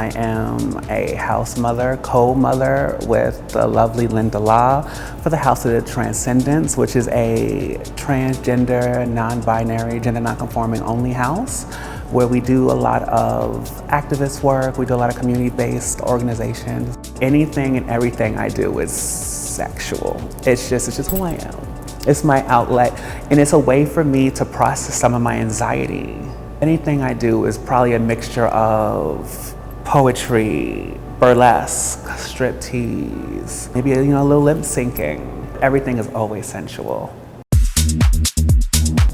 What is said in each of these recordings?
I am a house mother, co-mother with the lovely Linda Law for the House of Transcendence, which is a transgender, non-binary, gender non-conforming only house, where we do a lot of activist work, we do a lot of community-based organizations. Anything and everything I do is sexual. It's just who I am. It's my outlet, and it's a way for me to process some of my anxiety. Anything I do is probably a mixture of poetry, burlesque, striptease, maybe a little lip syncing. Everything is always sensual.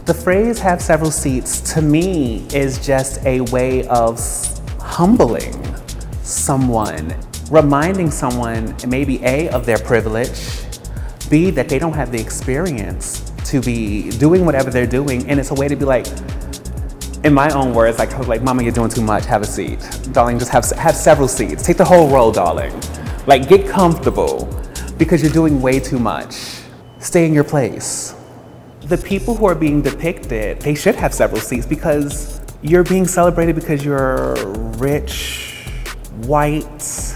The phrase "have several seats" to me is just a way of humbling someone, reminding someone maybe A, of their privilege, B, that they don't have the experience to be doing whatever they're doing, and it's a way to be like, in my own words, like, "Mama, you're doing too much, have a seat. Darling, just have several seats. Take the whole row, darling. Like, get comfortable because you're doing way too much. Stay in your place." The people who are being depicted, they should have several seats because you're being celebrated because you're rich, white,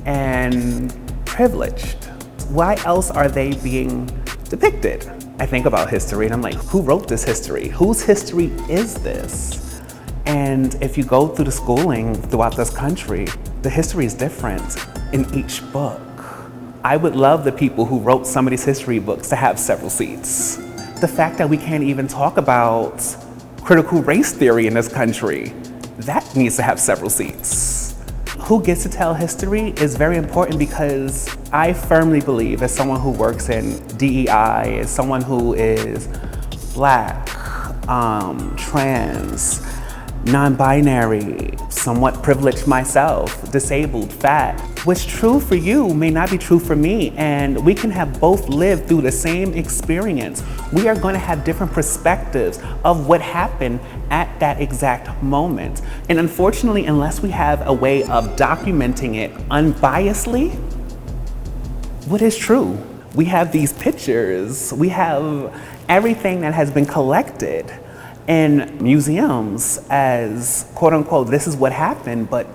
and privileged. Why else are they being depicted? I think about history and I'm like, who wrote this history? Whose history is this? And if you go through the schooling throughout this country, the history is different in each book. I would love the people who wrote some of these history books to have several seats. The fact that we can't even talk about critical race theory in this country, that needs to have several seats. Who gets to tell history is very important because I firmly believe, as someone who works in DEI, as someone who is Black, trans, non-binary, somewhat privileged myself, disabled, fat. What's true for you may not be true for me, and we can have both lived through the same experience. We are going to have different perspectives of what happened at that exact moment. And unfortunately, unless we have a way of documenting it unbiasedly, what is true? We have these pictures, we have everything that has been collected in museums as quote unquote, this is what happened, but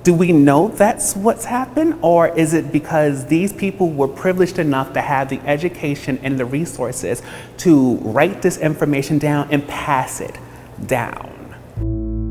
do we know that's what's happened? Or is it because these people were privileged enough to have the education and the resources to write this information down and pass it down?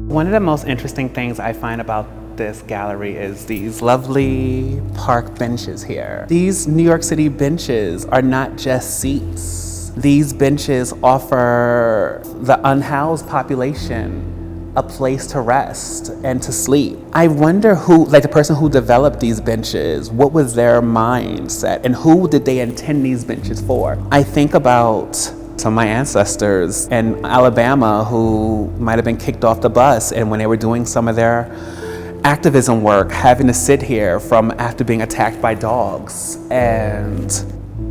One of the most interesting things I find about this gallery is these lovely park benches here. These New York City benches are not just seats. These benches offer the unhoused population a place to rest and to sleep. I wonder who, like the person who developed these benches, what was their mindset and who did they intend these benches for? I think about some of my ancestors in Alabama who might have been kicked off the bus, and when they were doing some of their activism work, having to sit here from after being attacked by dogs, and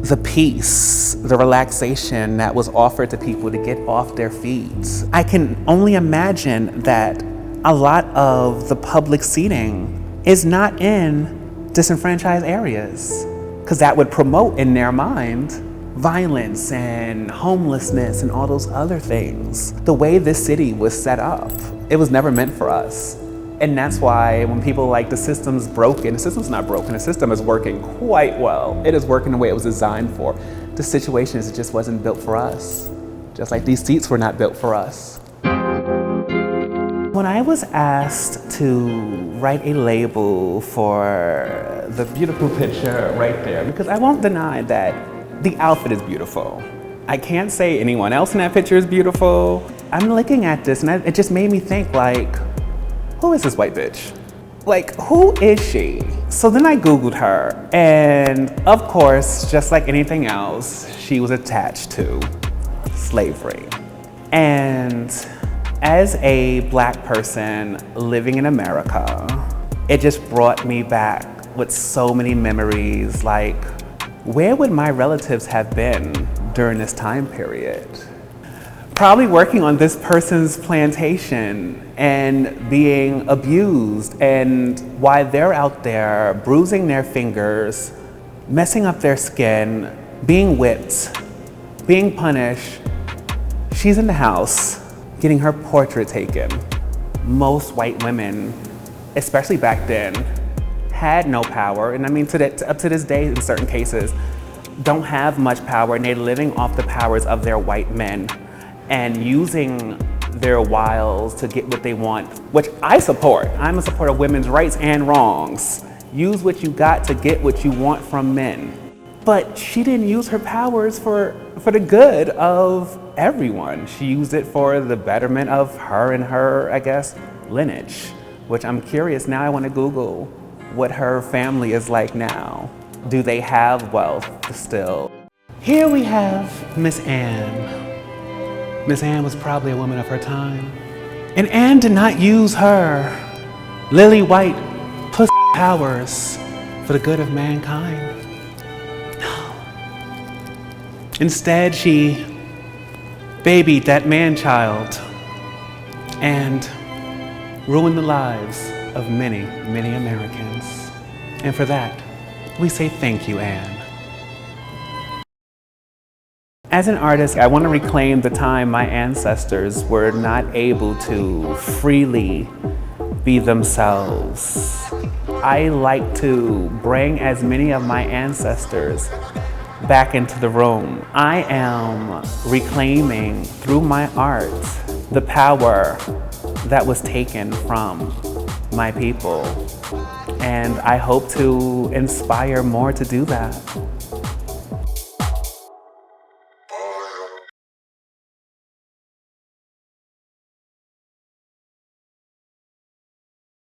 the peace, the relaxation that was offered to people to get off their feet. I can only imagine that a lot of the public seating is not in disenfranchised areas, because that would promote in their mind violence and homelessness and all those other things. The way this city was set up, it was never meant for us. And that's why when people are like, the system's broken, the system's not broken, the system is working quite well. It is working the way it was designed for. The situation is it just wasn't built for us. Just like these seats were not built for us. When I was asked to write a label for the beautiful picture right there, because I won't deny that the outfit is beautiful. I can't say anyone else in that picture is beautiful. I'm looking at this and it just made me think like, who is this white bitch? Like, who is she? So then I Googled her, and of course, just like anything else, she was attached to slavery. And as a Black person living in America, it just brought me back with so many memories, like, where would my relatives have been during this time period? Probably working on this person's plantation and being abused, and while they're out there bruising their fingers, messing up their skin, being whipped, being punished, she's in the house getting her portrait taken. Most white women especially back then, had no power. And I mean, up to this day, in certain cases, don't have much power, and they're living off the powers of their white men and using their wiles to get what they want, which I support. I'm a supporter of women's rights and wrongs. Use what you got to get what you want from men. But she didn't use her powers for the good of everyone. She used it for the betterment of her and her, I guess, lineage, which I'm curious. Now I want to Google what her family is like now. Do they have wealth still? Here we have Miss Anne. Miss Anne was probably a woman of her time. And Anne did not use her lily white pussy powers for the good of mankind. No. Instead, she babied that man-child and ruined the lives of many, many Americans. And for that, we say thank you, Anne. As an artist, I want to reclaim the time my ancestors were not able to freely be themselves. I like to bring as many of my ancestors back into the room. I am reclaiming through my art the power that was taken from my people. And I hope to inspire more to do that.